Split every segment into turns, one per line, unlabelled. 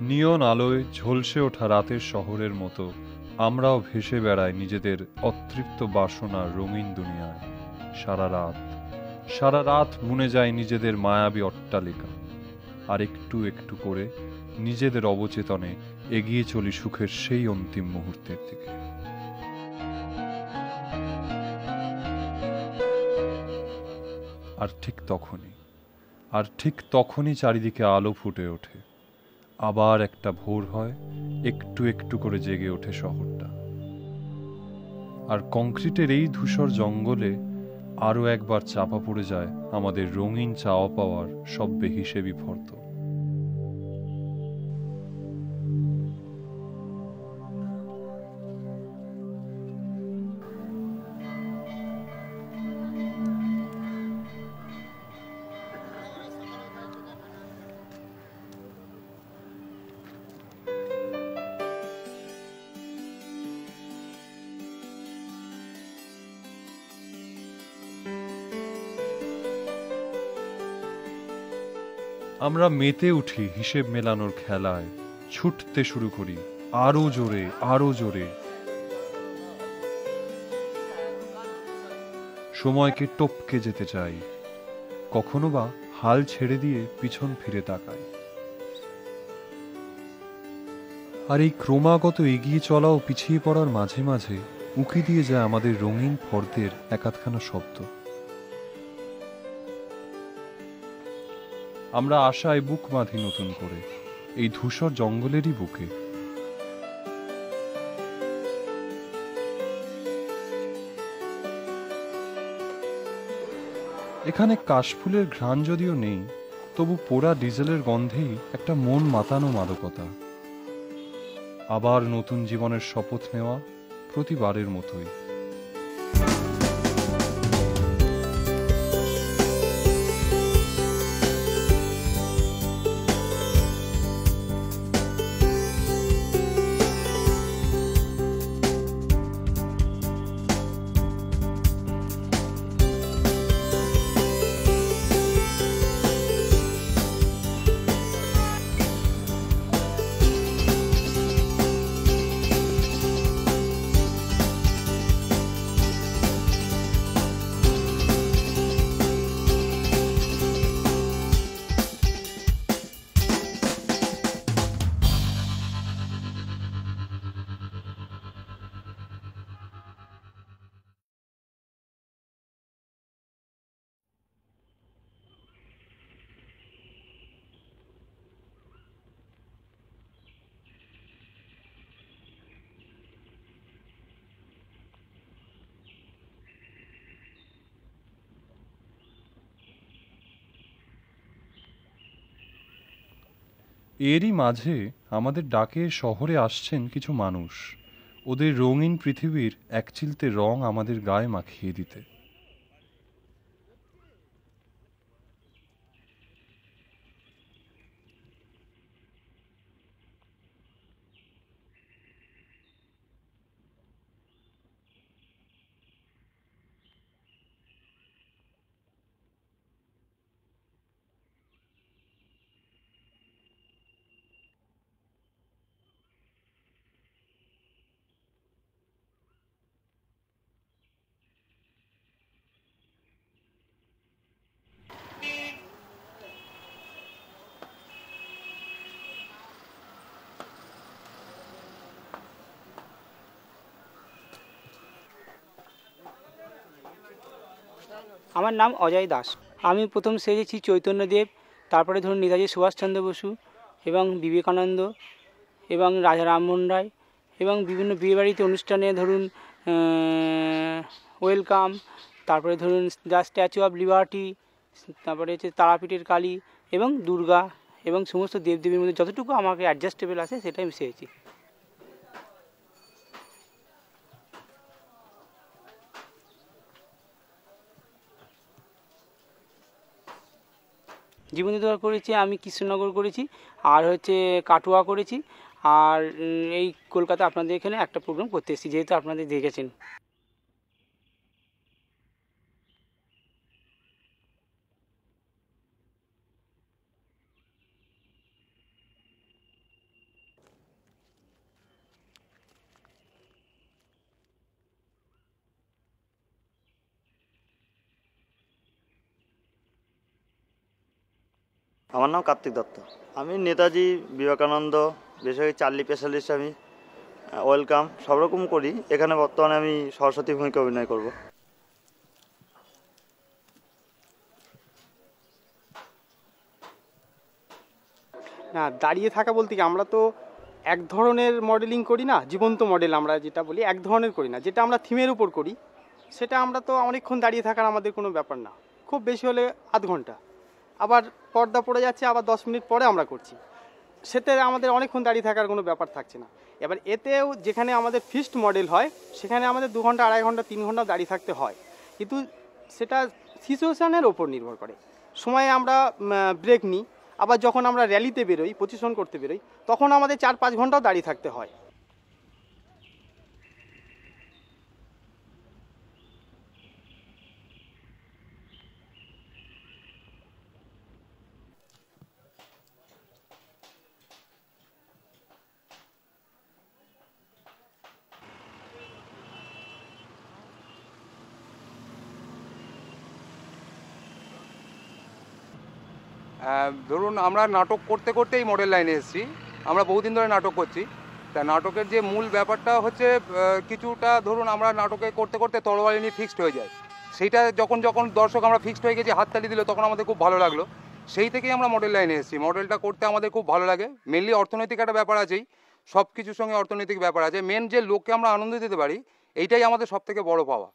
নিয়ন আলোয় ঝলসে ওঠা রাতের শহরের মতো আমরাও ভেসে বেড়াই নিজেদের অতৃপ্ত বাসনার রঙিন দুনিয়ায়। সারা রাত বুনে যায় নিজেদের মায়াবী অট্টালিকা, আর একটু একটু করে নিজেদের অবচেতনে এগিয়ে চলি সুখের সেই অন্তিম মুহূর্তের দিকে। আর ঠিক তখনই চারিদিকে আলো ফুটে ওঠে, আবার একটা ভোর হয়, একটু একটু করে জেগে ওঠে শহরটা। আর কংক্রিটের এই ধূসর জঙ্গলে আরও একবার চাপা পড়ে যায় আমাদের রঙিন চাওয়া পাওয়ার সব বেহিসেবি ফর্দ। আমরা মেতে উঠি হিসেব মেলানোর খেলায়, ছুটতে শুরু করি আরো জোরে আরো জোরে। সময়কে টপকে যেতে চাই, কখনো বা হাল ছেড়ে দিয়ে পিছন ফিরে তাকাই। আর এই ক্রমাগত এগিয়ে চলা ও পিছিয়ে পড়ার মাঝে মাঝে উঁকি দিয়ে যায় আমাদের রঙিন ফর্দের একাধখানা শব্দ। আমরা আশায় বুক বাঁধি নতুন করে এই ধূসর জঙ্গলেরই বুকে। এখানে কাশফুলের ঘ্রাণ যদিও নেই, তবু পোড়া ডিজেলের গন্ধেই একটা মন মাতানো মাদকতা। আবার নতুন জীবনের শপথ নেওয়া, প্রতিবারের মতোই। এরই মাঝে আমাদের ডাকে শহরে আসছেন কিছু মানুষ, ওদের রঙিন পৃথিবীর একচিলতে রং আমাদের গায়ে মাখিয়ে দিতে।
আমার নাম অজয় দাস। আমি প্রথম সেজেছি চৈতন্যদেব, তারপরে ধরুন নেতাজি সুভাষচন্দ্র বসু এবং বিবেকানন্দ এবং রাজা রামমোহন রায়, এবং বিভিন্ন বিয়েবাড়িতে অনুষ্ঠানে ধরুন ওয়েলকাম, তারপরে ধরুন দ্য স্ট্যাচু অফ লিবার্টি, তারপরে হচ্ছে তারাপীঠের কালী এবং দুর্গা এবং সমস্ত দেবদেবীর মধ্যে যতটুকু আমাকে অ্যাডজাস্টেবল আছে সেটাই আমি সেজেছি। জীবনদুয়ার করেছি, আমি কৃষ্ণনগর করেছি, আর হচ্ছে কাটোয়া করেছি, আর এই কলকাতা আপনাদের এখানে একটা প্রোগ্রাম করতে এসেছি, যেহেতু আপনাদের দেখেছেন।
আমার নাম কার্তিক দত্ত। আমি নেতাজি, বিবেকানন্দ, বেসরকারি চার্লি স্পেশালিস্ট, আমি ওয়েলকাম সব রকম করি। এখানে বর্তমানে আমি সরস্বতী ভূমিকা অভিনয় করব।
না, দাঁড়িয়ে থাকা বলতে কি, আমরা তো এক ধরনের মডেলিং করি না, জীবন্ত মডেল আমরা যেটা বলি, এক ধরনের করি না। যেটা আমরা থিমের উপর করি সেটা আমরা তো অনেকক্ষণ দাঁড়িয়ে থাকার আমাদের কোনো ব্যাপার না, খুব বেশি হলে আধ ঘন্টা। আবার পর্দা পড়ে যাচ্ছে, আবার 10 মিনিট পরে আমরা করছি, সেতে আমাদের অনেকক্ষণ দাঁড়িয়ে থাকার কোনো ব্যাপার থাকছে না। এবার এতেও যেখানে আমাদের ফিক্সড মডেল হয় সেখানে আমাদের 2 ঘন্টা, 2.5 ঘন্টা, 3 ঘন্টা দাঁড়িয়ে থাকতে হয়, কিন্তু সেটা সিচুয়েশানের ওপর নির্ভর করে। সময়ে আমরা ব্রেক নিই, আবার যখন আমরা র্যালিতে বেরোই, পজিশন করতে বেরোই, তখন আমাদের 4-5 ঘন্টাও দাঁড়িয়ে থাকতে হয়।
ধরুন আমরা নাটক করতে করতে এই মডেল লাইনে এসেছি, আমরা বহুদিন ধরে নাটক করছি। তা নাটকের যে মূল ব্যাপারটা হচ্ছে কিছুটা ধরুন আমরা নাটকে করতে করতে তরবারি নিয়ে ফিক্সড হয়ে যায়। সেইটা যখন যখন দর্শক আমরা ফিক্সড হয়ে গেছি, হাততালি দিল, তখন আমাদের খুব ভালো লাগলো। সেই থেকেই আমরা মডেল লাইনে এসেছি। মডেলটা করতে আমাদের খুব ভালো লাগে। মেনলি অর্থনৈতিক একটা ব্যাপার আছেই, সব কিছুর সঙ্গে অর্থনৈতিক ব্যাপার আছে। মেন যে লোককে আমরা আনন্দ দিতে পারি, এইটাই আমাদের সব থেকে বড় পাওয়া।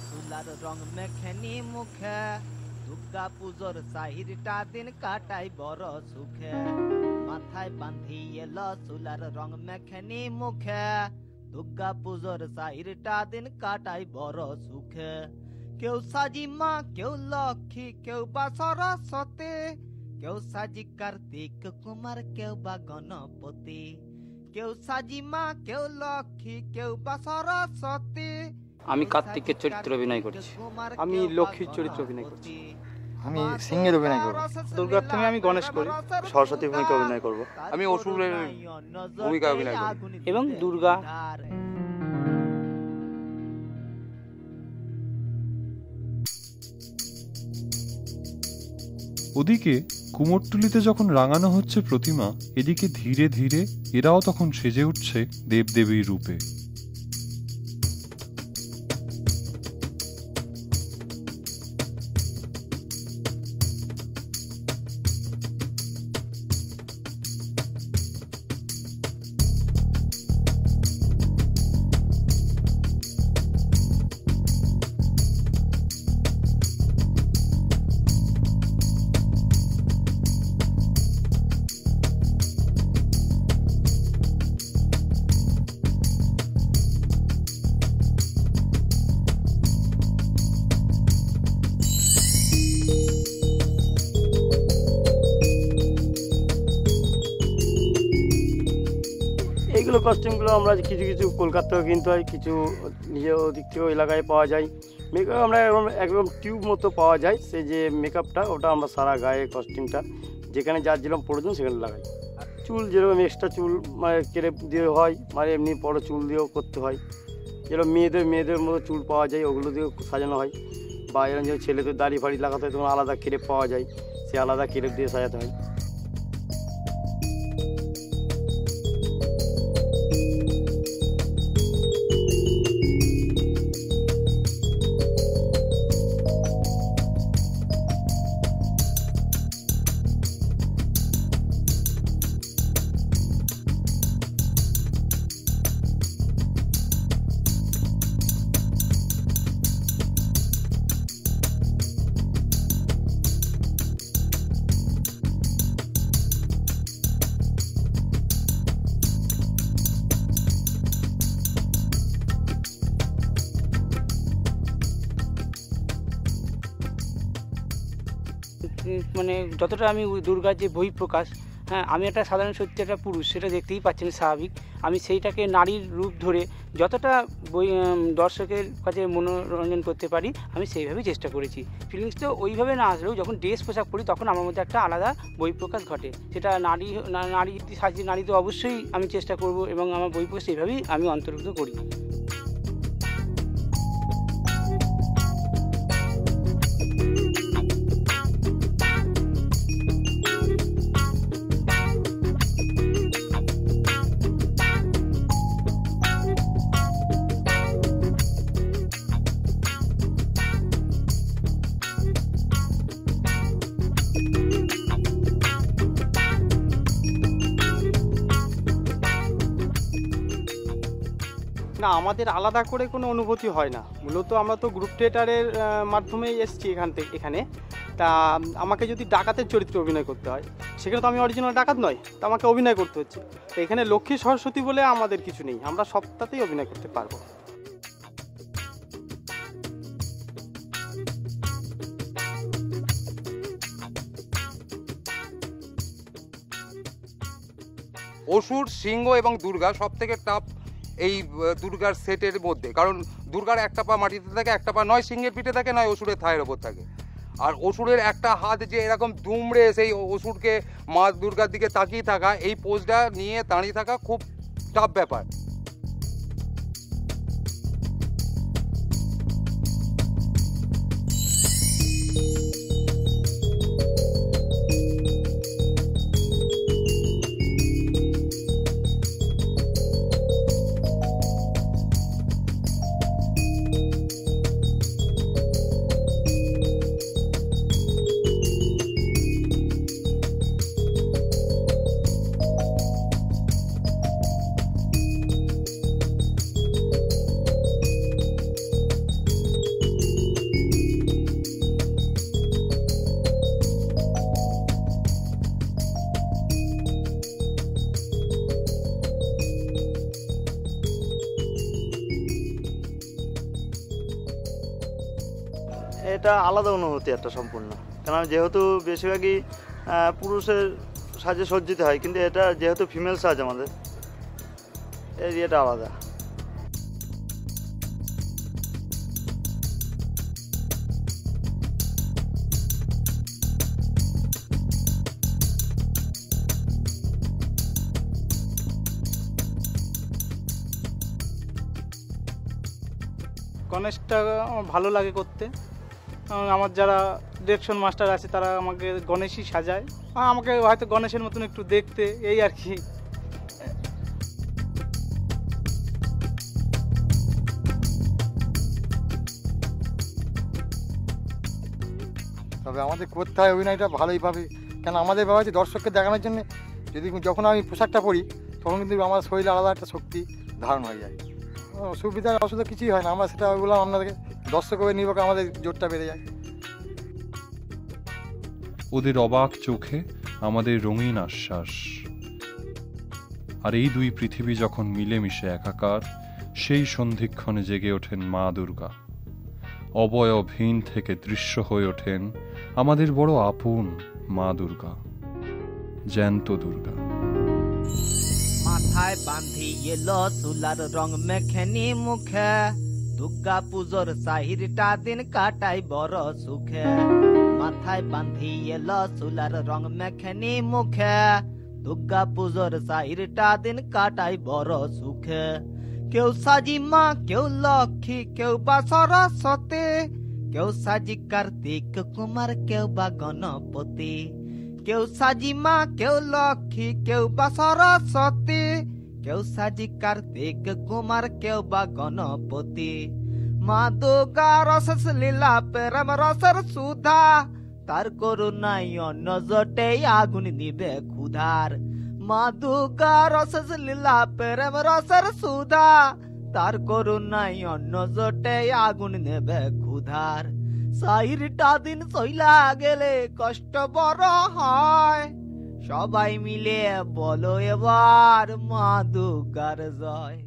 চুলার রং মেখেনি মুখে, দুর্গা পুজোর চাহিরটা দিন কাটাই বড় সুখে। মাথায় বান্ধি এলো চুলার রং মেখেনি মুখে, দুর্গা পুজোর চাহিরটা দিন কাটাই বড় সুখে। কেউ সাজি মা, কেউ লক্ষ্মী, কেউ বা সরস্বতী, কেউ সাজি কার্তিক কুমার, কেউ বা গণপতি। কেউ সাজি মা, কেউ লক্ষ্মী, কেউ বা সরস্বতী।
আমি কার্তিকের চরিত্র অভিনয় করছি।
আমি লক্ষ্মীর চরিত্র অভিনয় করছি।
আমি সিংহের অভিনয় করব।
দুর্গার থেকে আমি গণেশ করি।
সরস্বতী ভূমিকা অভিনয় করব।
আমি অসুরের ভূমিকা অভিনয় করি
এবং দুর্গা।
ওদিকে কুমোরটুলিতে যখন রাঙানো হচ্ছে প্রতিমা, এদিকে ধীরে ধীরে এরাও তখন সেজে উঠছে দেবদেবীর রূপে।
এইগুলো কস্টিউমগুলো আমরা কিছু কিছু কলকাতা থেকে কিনতে হয়, কিছু নিজের দিক থেকেও এলাকায় পাওয়া যায়। মেকআপ আমরা একদম টিউব মতো পাওয়া যায়, সেই যে মেকআপটা ওটা আমরা সারা গায়ে কস্টিউমটা যেখানে যার যেরকম প্রয়োজন সেখানে লাগাই। চুল যেরকম এক্সট্রা চুল মানে ক্রেপ দিয়ে হয়, মানে এমনি বড়ো চুল দিয়েও করতে হয়। যেরকম মেয়েদের মতো চুল পাওয়া যায় ওগুলো দিয়েও সাজানো হয়, বা এরকম যে ছেলেদের দাড়ি ফাড়ি লাগাতে হয় তখন আলাদা ক্রেপ পাওয়া যায়, সে আলাদা ক্রেপ দিয়ে সাজাতে হয়।
মানে যতটা আমি দুর্গার যে বহিঃপ্রকাশ, হ্যাঁ আমি একটা সাধারণ সত্যি একটা পুরুষ, সেটা দেখতেই পাচ্ছেন স্বাভাবিক, আমি সেইটাকে নারীর রূপ ধরে যতটা দর্শকের কাছে মনোরঞ্জন করতে পারি আমি সেইভাবেই চেষ্টা করেছি। ফিলিংসটা ওইভাবে না আসলেও যখন ড্রেস পোশাক পরি তখন আমার মধ্যে একটা আলাদা বহিঃপ্রকাশ ঘটে। সেটা নারী সাজিয়ে নারী তো অবশ্যই আমি চেষ্টা করব এবং আমার বহিঃপ্রকাশ এইভাবেই আমি অন্তর্ভুক্ত করি।
না, আমাদের আলাদা করে কোনো অনুভূতি হয় না। মূলত আমরা তো গ্রুপ থিয়েটারের মাধ্যমেই এসেছি এখানে। তা আমাকে যদি ডাকাতের চরিত্রে অভিনয় করতে হয়, সেখানে তো আমি অরিজিনাল ডাকাত নয়, তো আমাকে অভিনয় করতে হচ্ছে। তো এখানে লক্ষ্মী সরস্বতী বলে আমাদের কিছু নেই, আমরা সবটাতেই অভিনয় করতে পারবো।
অসুর, সিংহ এবং দুর্গা সব থেকে টাফ এই দুর্গার সেটের মধ্যে, কারণ দুর্গার একটা পা মাটিতে থাকে, একটা পা নয় সিংহের পিঠে থাকে নয় অসুরের থায়ের ওপর থাকে। আর অসুরের একটা হাত যে এরকম দুমড়ে সেই অসুরকে মা দুর্গার দিকে তাকিয়ে থাকা, এই পোজটা নিয়ে দাঁড়িয়ে থাকা খুব টাফ ব্যাপার।
এটা আলাদা অনুভূতি একটা সম্পূর্ণ, কারণ যেহেতু বেশিরভাগই পুরুষের সাজে সজ্জিত হয়, কিন্তু এটা যেহেতু ফিমেল সাজ আমাদের, এই এটা আলাদা।
গণেশটা আমার ভালো লাগে করতে। আমার যারা ডিরেকশন মাস্টার আছে তারা আমাকে গণেশই সাজায়, আমাকে হয়তো গণেশের মতন একটু দেখতে, এই আর কি।
তবে আমাদের করতে হয় অভিনয়টা ভালোইভাবে, কেন আমাদের ব্যাপার হচ্ছে দর্শককে দেখানোর জন্য। যখন আমি পোশাকটা পরি তখন কিন্তু আমার শরীরে আলাদা একটা শক্তি ধারণ হয়ে যায়। সুবিধা অসুবিধা কিছুই হয় না, আমরা সেটা বললাম আপনাদেরকে, দর্শক হয়ে নির্ভর করে আমাদের জোরটা বেড়ে যায়।
ওদের অবাক চোখে আমাদের রঙিন আশ্বাস, আর এই দুই পৃথিবী যখন মিলেমিশে একাকার, সেই সন্ধিক্ষণে জেগে ওঠেন মা দুর্গা। অবয়বহীন থেকে দৃশ্য হয়ে ওঠেন আমাদের বড় আপন মা দুর্গা, জ্যান্ত দুর্গা।
মাথায় বাঁধি এলো চুলার রং মেখেনি মুখে, দুর্গা পুজোর সাহিরটা দিন কাটাই বড় সুখে। মাথায় বাঁধি এলো চুলার রং মেখেনি মুখে, দুর্গা পুজোর সাহিরটা দিন কাটাই বড় সুখে। কেউ সাজি মা, কেউ লক্ষ্মী, কেউ বা সরস্বতী, কেউ সাজি কার্তিক কুমার, কেউ বা গণপতি। কেউ সাজি মা, কেউ লক্ষ্মী, কেউ বা সরস্বতী, কেউ সাজি কার্তিক কুমার, কেউ বা গণপতি। মা দুর্গা রসস লীলা প্রেম রসের সুধা, তার করুণায় অন্ন জটে আগুন নিবে ক্ষুধার। মা দুর্গা রসস লীলা প্রেম রসের সুধা, তার করুণায় অন্ন জটে আগুন নেবে ক্ষুধার। সাইরটা দিন সইলা গেলে কষ্ট বড় হয়, সবাই মিলে বলো এবার মা দুর্গার জয়।